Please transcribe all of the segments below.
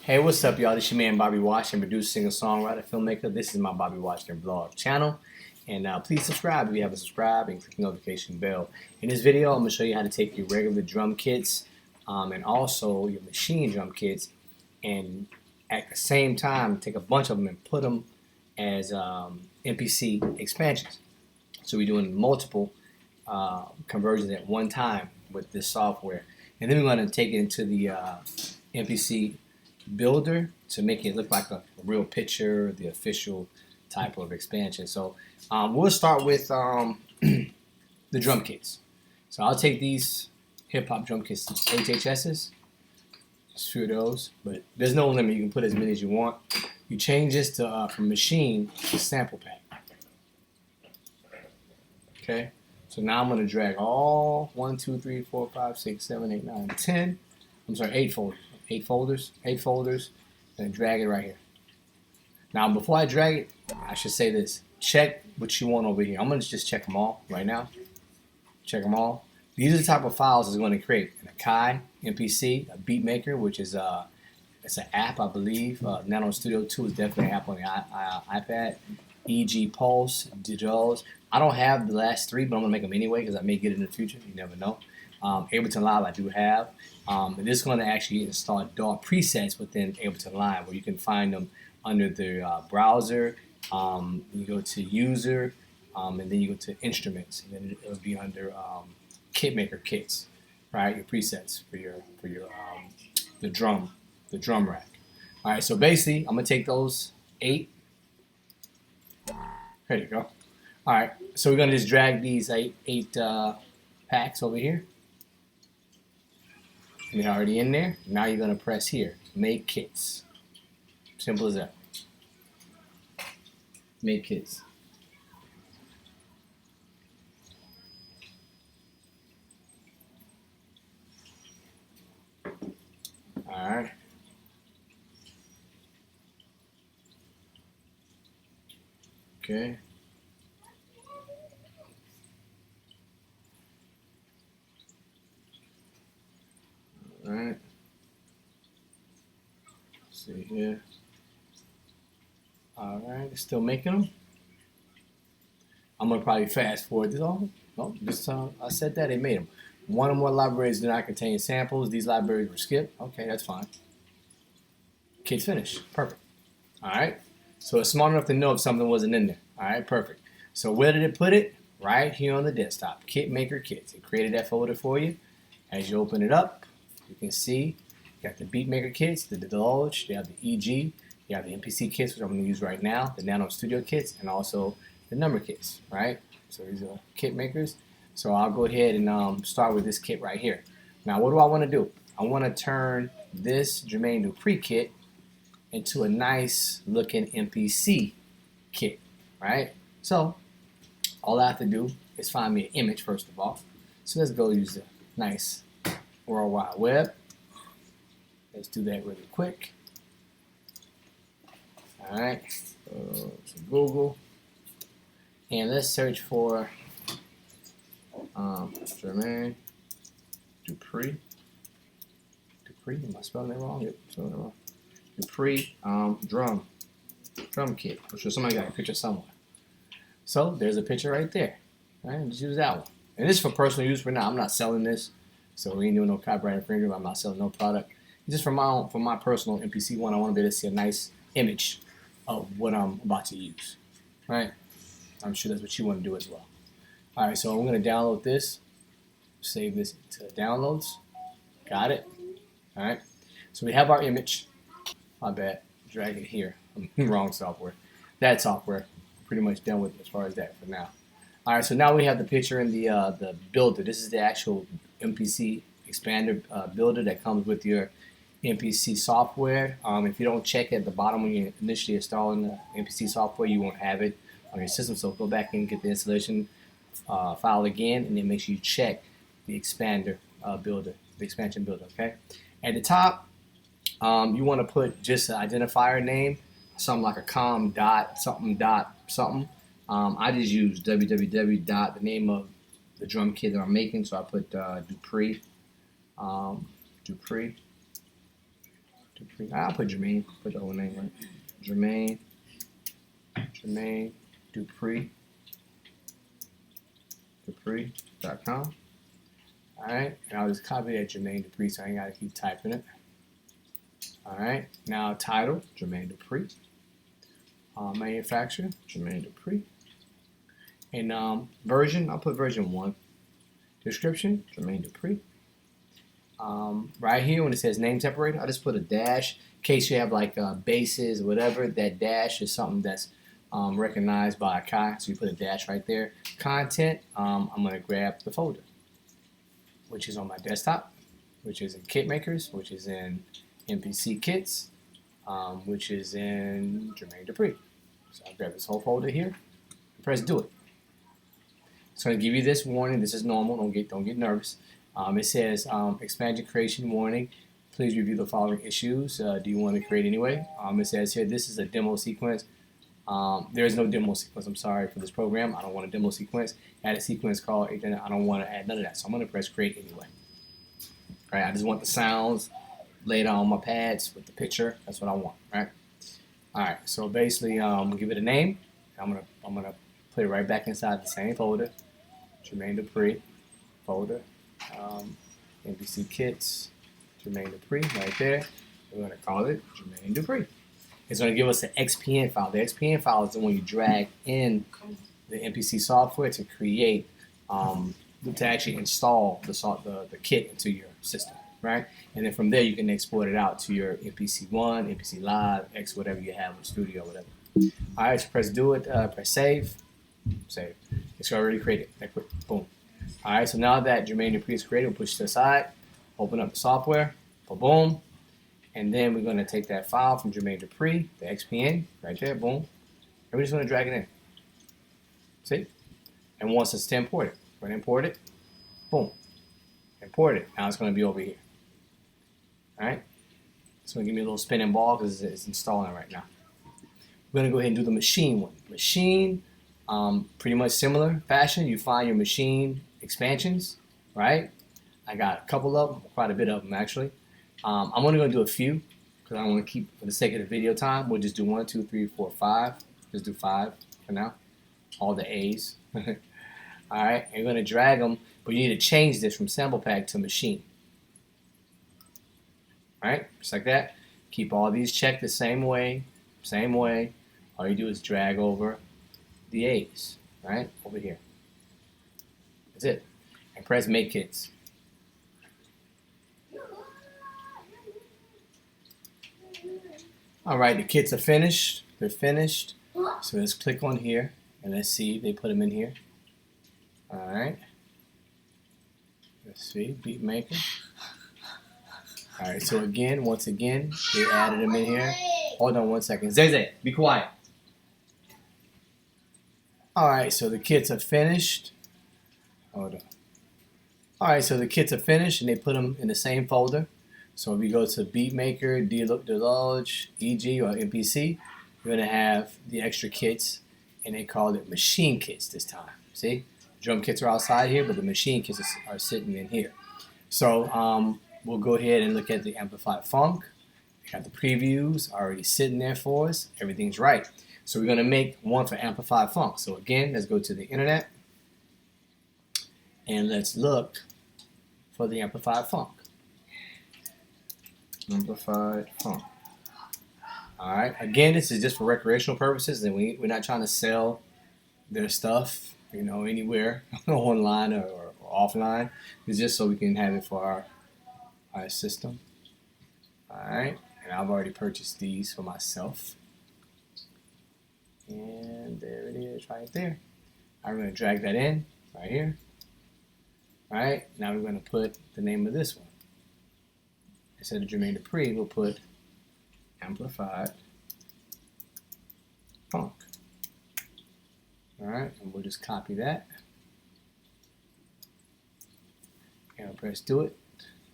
Hey, what's up, y'all? This your man Bobby Wash, and producer, singer, songwriter, filmmaker. This is my Bobby Wash and Vlog channel. And please subscribe if you haven't subscribed and click the notification bell. In this video, I'm going to show you how to take your regular drum kits and also your machine drum kits, and at the same time take a bunch of them and put them as MPC expansions. So we're doing multiple conversions at one time with this software. And then we're going to take it into the MPC builder to make it look like a real picture, the official type of expansion. So we'll start with the drum kits. So I'll take these hip-hop drum kits, HHSs, just a few of those, but there's no limit. You can put as many as you want. You change this to from machine to sample pack. Okay, so now I'm going to drag all 1, 2, 3, 4, 5, 6, 7, 8, 9, 10. I'm sorry, 8 folders. 8 folders, and drag it right here. Now, before I drag it, I should say this. Check what you want over here. I'm going to just check them all right now. Check them all. These are the type of files it's going to create. An Akai MPC, a beat maker, which is it's an app, I believe. Nano Studio 2 is definitely an app on the iPad. EG Pulse, Digitals. I don't have the last 3, but I'm going to make them anyway because I may get it in the future. You never know. Ableton Live I do have. And this is going to actually install DAW presets within Ableton Live, where you can find them under the browser. You go to User, and then you go to Instruments, and then it'll be under Kit Maker Kits, right? Your presets for your the drum rack. All right, so basically, I'm gonna take those 8. There you go. All right, so we're gonna just drag these eight packs over here. They're already in there. Now you're going to press here, Make Kits. Simple as that. Make Kits. Alright. Okay. Alright, see here. Alright, it's still making them. I'm gonna probably fast forward this. Oh, this time I said that it made them. One or more libraries do not contain samples. These libraries were skipped. Okay, that's fine. Kit's finished. Perfect. Alright, so it's smart enough to know if something wasn't in there. Alright, perfect. So where did it put it? Right here on the desktop. Kit Maker Kits. It created that folder for you. As you open it up, you can see you got the beat maker kits, the Divulge, you have the EG, you have the MPC kits, which I'm going to use right now, the Nano Studio kits, and also the number kits, right? So these are kit makers. So I'll go ahead and start with this kit right here. Now, what do I want to do? I want to turn this Jermaine Dupri kit into a nice looking MPC kit, right? So all I have to do is find me an image first of all. So let's go use the nice World Wide Web. Let's do that really quick. Alright, so Google, and let's search for Jermaine Dupri. Am I spelling it wrong? Yep, spelling it wrong. Dupri drum kit. I'm sure somebody got a picture somewhere. So there's a picture right there. Alright, just use that one. And this is for personal use for now. I'm not selling this. So we ain't doing no copyright infringement. I'm not selling no product. Just for my personal MPC one, I want to be able to see a nice image of what I'm about to use. Right? I'm sure that's what you want to do as well. All right, so I'm going to download this. Save this to downloads. Got it. All right. So we have our image. My bad. Drag it here. Wrong software. That software. Pretty much done with as far as that for now. All right, so now we have the picture in the builder. This is the actual MPC expander builder that comes with your MPC software. If you don't check at the bottom when you're initially installing the MPC software, you won't have it on your system. So go back and get the installation file again, and then make sure you check the expander builder, the expansion builder. Okay. At the top, you want to put just an identifier name, something like a com dot something dot something. I just use www dot the name of the drum kit that I'm making, so I put Dupri Dupree. I'll put Jermaine. Put the whole name right. Jermaine Dupree. Dupree.com. Alright, and I'll just copy that Jermaine Dupree so I ain't gotta keep typing it. Alright, now title, Jermaine Dupree. Manufacturer, Jermaine Dupree. And version, I'll put version 1. Description, Jermaine Dupree. Right here when it says name separator, I just put a dash in case you have like bases or whatever. That dash is something that's recognized by Akai, so you put a dash right there. Content, I'm going to grab the folder, which is on my desktop, which is in Kit Makers, which is in MPC Kits, which is in Jermaine Dupree. So I'll grab this whole folder here and press do it. It's going to give you this warning. This is normal. Don't get nervous. It says expansion creation warning. Please review the following issues. Do you want to create anyway? It says here this is a demo sequence. There is no demo sequence. I'm sorry for this program. I don't want a demo sequence. Add a sequence called. I don't want to add none of that. So I'm going to press create anyway. All right. I just want the sounds laid on my pads with the picture. That's what I want. Right. All right. So basically, give it a name. I'm gonna put it right back inside the same folder. Jermaine Dupree folder. MPC Kits. Jermaine Dupree right there. We're going to call it Jermaine Dupree. It's going to give us an XPN file. The XPN file is the one you drag in the MPC software to create, to actually install the kit into your system, right? And then from there you can export it out to your MPC-1, MPC Live, X, whatever you have in Studio, whatever. All right, so press do it, press save, save. It's already created. That quick, boom. All right, so now that Jermaine Dupree is created, we'll push to the side, open up the software, boom, and then we're going to take that file from Jermaine Dupree, the XPN, right there, boom, and we're just going to drag it in. See? And once it's to import it, we're going to import it, boom, import it. Now it's going to be over here. All right? It's going to give me a little spinning ball because it's installing right now. We're going to go ahead and do the machine one. Machine, pretty much similar fashion. You find your machine expansions, right? I got a couple of them, quite a bit of them actually. I'm only going to do a few because I want to keep, for the sake of the video time, we'll just do 1, 2, 3, 4, 5. Just do 5 for now. All the A's. All right, and you're going to drag them, but you need to change this from sample pack to machine. All right, just like that. Keep all these checked the same way, same way. All you do is drag over the A's, right, over here. That's it. And press make kits. All right, the kits are finished. They're finished. So let's click on here and let's see if they put them in here. All right. Let's see, beat maker. All right, so again, once again, they added them in here. Hold on 1 second. Zay, be quiet. All right, so the kits are finished. Hold on. All right, so the kits are finished and they put them in the same folder. So if we go to Beatmaker, Deluge, EG, or MPC, you're going to have the extra kits, and they call it machine kits this time. See? Drum kits are outside here, but the machine kits are sitting in here. So we'll go ahead and look at the amplified funk. We got the previews already sitting there for us. Everything's right. So we're going to make one for amplified funk. So again, let's go to the internet, and let's look for the amplified funk. Amplified funk. All right. Again, this is just for recreational purposes, and we're not trying to sell their stuff, you know, anywhere online or offline. It's just so we can have it for our system. All right. And I've already purchased these for myself. And there it is, right there. I'm going to drag that in right here. All right. Now we're going to put the name of this one. Instead of Jermaine Dupree, we'll put amplified funk. All right, and we'll just copy that. And I'll press do it.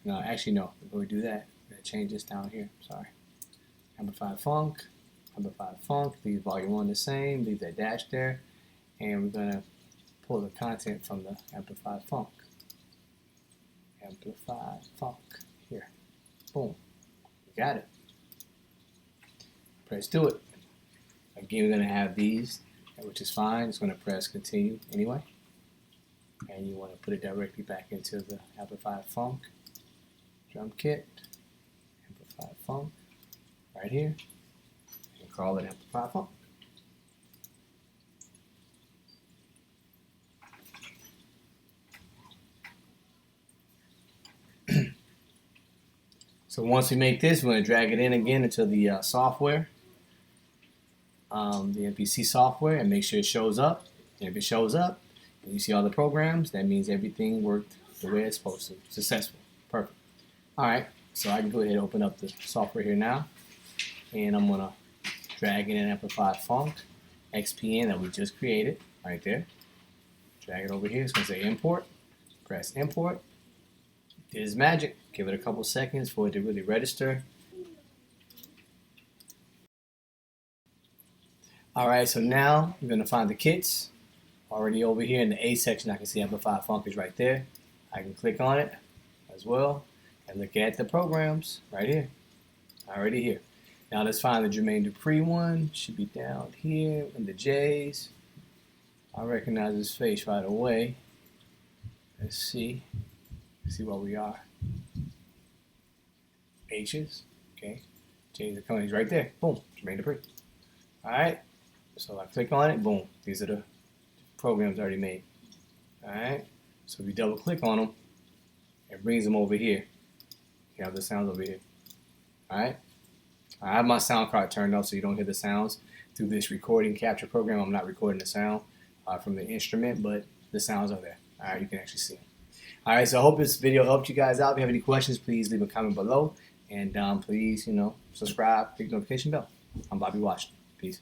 No, actually, no. Before we do that, I'm going to change this down here. Sorry. Amplified funk. Amplified funk. Leave volume 1 the same. Leave that dash there. And we're going to pull the content from the amplified funk. Amplified funk. Here. Boom. We got it. press do it. Again, we're going to have these, which is fine. It's going to press continue anyway. And you want to put it directly back into the amplified funk drum kit, amplified funk, right here, and call it amplified funk. So once we make this, we're going to drag it in again into the software, the MPC software, and make sure it shows up. And if it shows up, and you see all the programs, that means everything worked the way it's supposed to. Successful. Perfect. All right, so I can go ahead and open up the software here now, and I'm going to drag in an amplified funk XPN that we just created right there. Drag it over here. It's going to say import. Press import. It is magic. Give it a couple seconds for it to really register. All right, so now we're going to find the kits. Already over here in the A section, I can see amplified funk is right there. I can click on it as well and look at the programs right here. Already here. Now let's find the Jermaine Dupri one. Should be down here in the J's. I recognize his face right away. Let's see. See where we are. H's, okay. J's are coming. He's right there. Boom. Jermaine Dupri. All right. So I click on it. Boom. These are the programs already made. All right. So we double click on them. It brings them over here. You have the sounds over here. All right. I have my sound card turned off so you don't hear the sounds through this recording capture program. I'm not recording the sound from the instrument, but the sounds are there. All right. You can actually see them. All right, so I hope this video helped you guys out. If you have any questions, please leave a comment below. And please, subscribe, click the notification bell. I'm Bobby Wash. Peace.